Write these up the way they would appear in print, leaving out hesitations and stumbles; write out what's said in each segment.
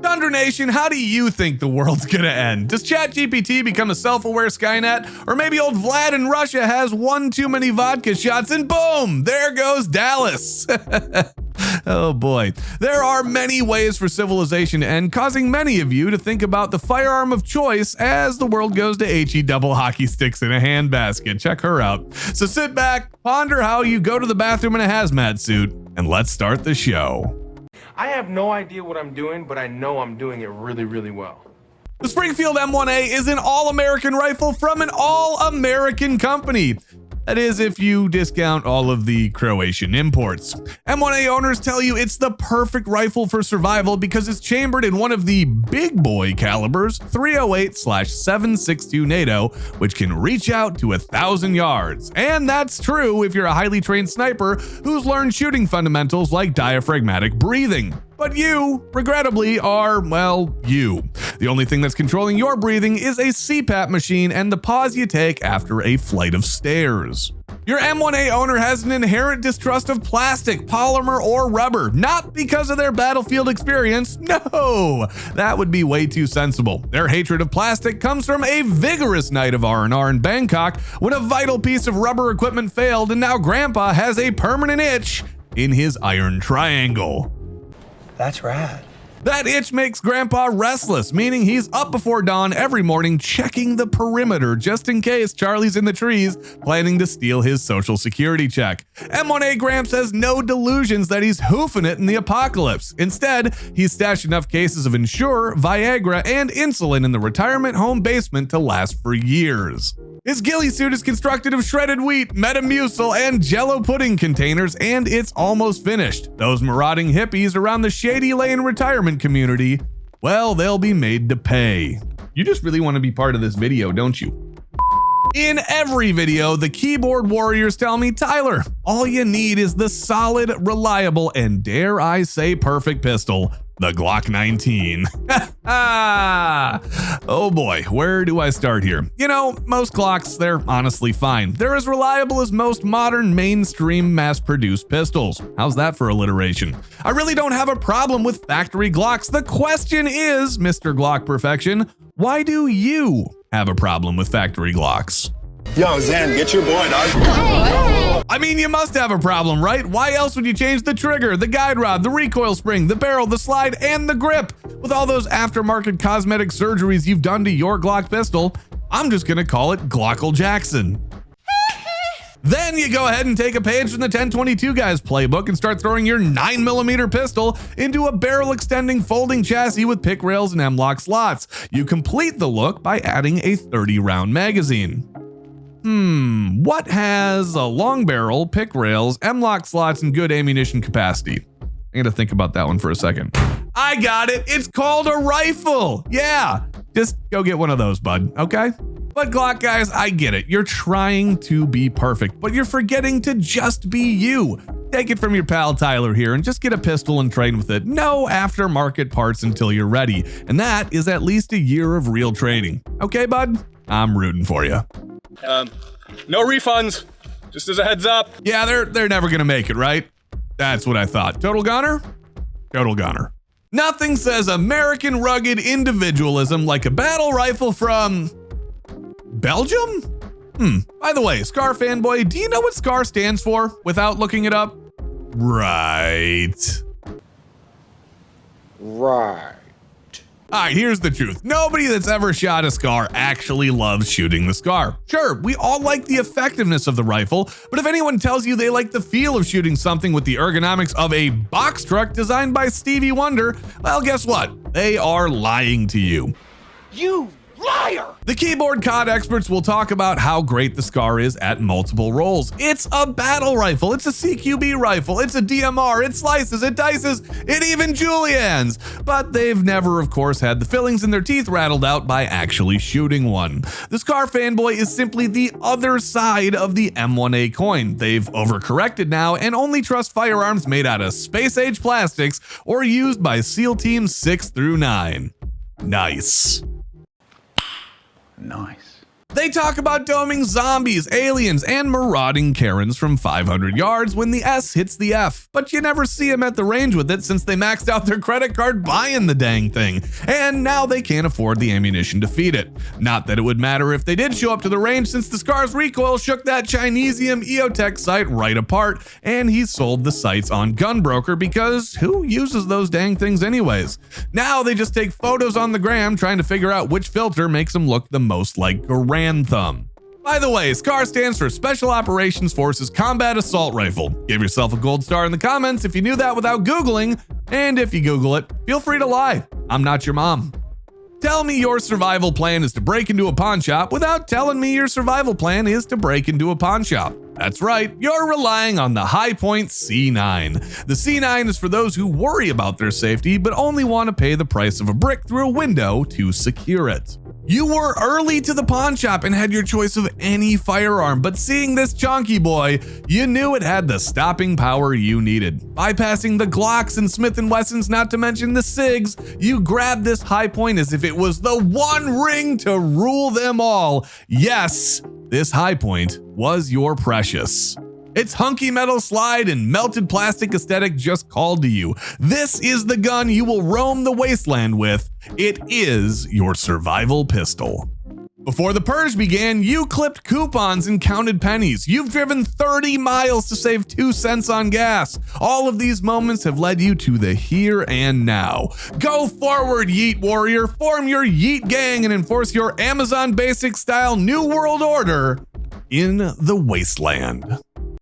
Tundra Nation, how do you think the world's gonna end? Does ChatGPT become a self-aware Skynet? Or maybe old Vlad in Russia has one too many vodka shots and boom, there goes Dallas. Oh boy. There are many ways for civilization to end, causing many of you to think about the firearm of choice as the world goes to HE double hockey sticks in a handbasket. Check her out. So sit back, ponder how you go to the bathroom in a hazmat suit, and let's start the show. I have no idea what I'm doing, but I know I'm doing it really, really well. The Springfield M1A is an all-American rifle from an all-American company. That is, if you discount all of the Croatian imports. M1A owners tell you it's the perfect rifle for survival because it's chambered in one of the big boy calibers, 308/762 NATO, which can reach out to 1,000 yards. And that's true if you're a highly trained sniper who's learned shooting fundamentals like diaphragmatic breathing. But you, regrettably, are, well, you. The only thing that's controlling your breathing is a CPAP machine and the pause you take after a flight of stairs. Your M1A owner has an inherent distrust of plastic, polymer, or rubber, not because of their battlefield experience. No, that would be way too sensible. Their hatred of plastic comes from a vigorous night of R&R in Bangkok when a vital piece of rubber equipment failed and now Grandpa has a permanent itch in his iron triangle. That's rad. That itch makes Grandpa restless, meaning he's up before dawn every morning checking the perimeter just in case Charlie's in the trees planning to steal his social security check. M1A Gramps has no delusions that he's hoofing it in the apocalypse. Instead, he's stashed enough cases of Ensure, Viagra, and insulin in the retirement home basement to last for years. His ghillie suit is constructed of shredded wheat, Metamucil, and Jell-O pudding containers, and it's almost finished. Those marauding hippies around the Shady Lane retirement community, well, they'll be made to pay. You just really want to be part of this video, don't you? In every video, the keyboard warriors tell me, Tyler, all you need is the solid, reliable, and dare I say perfect pistol, the Glock 19. Oh boy, where do I start here? You know, most Glocks, they're honestly fine. They're as reliable as most modern mainstream mass-produced pistols. How's that for alliteration? I really don't have a problem with factory Glocks. The question is, Mr. Glock Perfection, why do you have a problem with factory Glocks? Yo, Zen, get your boy, dog. I mean, you must have a problem, right? Why else would you change the trigger, the guide rod, the recoil spring, the barrel, the slide, and the grip? With all those aftermarket cosmetic surgeries you've done to your Glock pistol, I'm just gonna call it Glockle Jackson. Then you go ahead and take a page from the 1022 guy's playbook and start throwing your 9mm pistol into a barrel extending folding chassis with pick rails and M-lock slots. You complete the look by adding a 30-round magazine. What has a long barrel, pick rails, M-lock slots, and good ammunition capacity? I gotta think about that one for a second. I got it. It's called a rifle. Yeah, just go get one of those, bud, okay? But Glock guys, I get it. You're trying to be perfect, but you're forgetting to just be you. Take it from your pal Tyler here and just get a pistol and train with it. No aftermarket parts until you're ready. And that is at least a year of real training. Okay, bud? I'm rooting for you. No refunds, just as a heads up. Yeah, they're never gonna make it, right? That's what I thought. Total gunner? Total gunner. Nothing says American rugged individualism like a battle rifle from Belgium? By the way, SCAR fanboy, do you know what SCAR stands for without looking it up? Right. All right, here's the truth. Nobody that's ever shot a SCAR actually loves shooting the SCAR. Sure, we all like the effectiveness of the rifle, but if anyone tells you they like the feel of shooting something with the ergonomics of a box truck designed by Stevie Wonder, well, guess what? They are lying to you. You liar! The keyboard COD experts will talk about how great the SCAR is at multiple roles. It's a battle rifle, it's a CQB rifle, it's a DMR, it slices, it dices, it even juliennes. But they've never, of course, had the fillings in their teeth rattled out by actually shooting one. The SCAR fanboy is simply the other side of the M1A coin. They've overcorrected now and only trust firearms made out of space-age plastics or used by SEAL Teams 6 through 9. Nice. Nice. They talk about doming zombies, aliens, and marauding Karens from 500 yards when the S hits the F, but you never see them at the range with it since they maxed out their credit card buying the dang thing, and now they can't afford the ammunition to feed it. Not that it would matter if they did show up to the range, since the Scar's recoil shook that Chinesium EOTech site right apart, and he sold the sights on Gunbroker because who uses those dang things anyways? Now they just take photos on the gram trying to figure out which filter makes them look the most like Garand Thumb. By the way, SCAR stands for Special Operations Forces Combat Assault Rifle. Give yourself a gold star in the comments if you knew that without Googling, and if you Google it, feel free to lie. I'm not your mom. Tell me your survival plan is to break into a pawn shop without telling me your survival plan is to break into a pawn shop. That's right, you're relying on the Hi-Point C9. The C9 is for those who worry about their safety but only want to pay the price of a brick through a window to secure it. You were early to the pawn shop and had your choice of any firearm, but seeing this chonky boy, you knew it had the stopping power you needed. Bypassing the Glocks and Smith & Wessons, not to mention the SIGs, you grabbed this Hi-Point as if it was the one ring to rule them all. Yes, this Hi-Point was your precious. Its hunky metal slide and melted plastic aesthetic just called to you. This is the gun you will roam the wasteland with. It is your survival pistol. Before the purge began, you clipped coupons and counted pennies. You've driven 30 miles to save 2 cents on gas. All of these moments have led you to the here and now. Go forward, Yeet Warrior. Form your Yeet Gang and enforce your Amazon Basic style New World Order in the wasteland.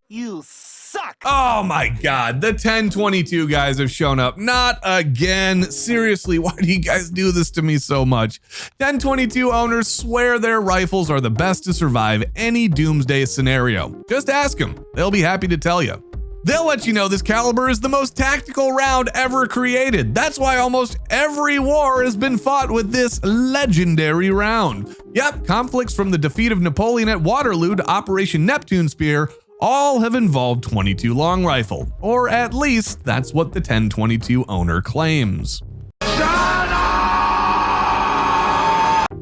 You suck! Oh my god, the 1022 guys have shown up. Not again. Seriously, why do you guys do this to me so much? 1022 owners swear their rifles are the best to survive any doomsday scenario. Just ask them. They'll be happy to tell you. They'll let you know this caliber is the most tactical round ever created. That's why almost every war has been fought with this legendary round. Yep, conflicts from the defeat of Napoleon at Waterloo to Operation Neptune Spear all have involved 22 long rifle, or at least that's what the 1022 owner claims.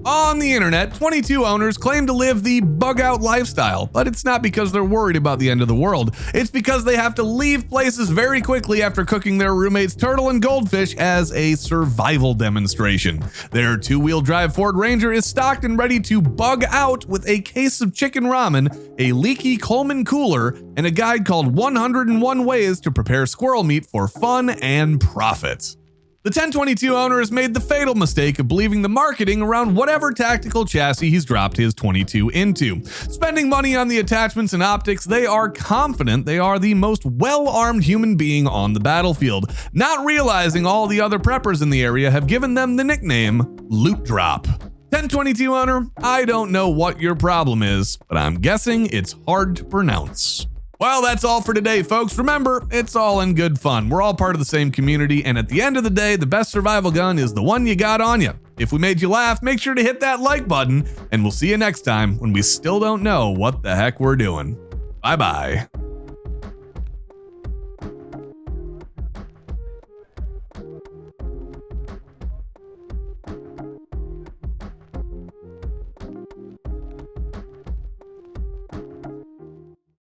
On the internet, 22 owners claim to live the bug out lifestyle, but it's not because they're worried about the end of the world. It's because they have to leave places very quickly after cooking their roommate's turtle and goldfish as a survival demonstration. Their 2-wheel drive Ford Ranger is stocked and ready to bug out with a case of chicken ramen, a leaky Coleman cooler, and a guide called 101 Ways to Prepare Squirrel Meat for Fun and Profit. The 1022 owner has made the fatal mistake of believing the marketing around whatever tactical chassis he's dropped his 22 into. Spending money on the attachments and optics, they are confident they are the most well-armed human being on the battlefield, not realizing all the other preppers in the area have given them the nickname Loot Drop. 1022 owner, I don't know what your problem is, but I'm guessing it's hard to pronounce. Well, that's all for today, folks. Remember, it's all in good fun. We're all part of the same community, and at the end of the day, the best survival gun is the one you got on you. If we made you laugh, make sure to hit that like button, and we'll see you next time when we still don't know what the heck we're doing. Bye-bye.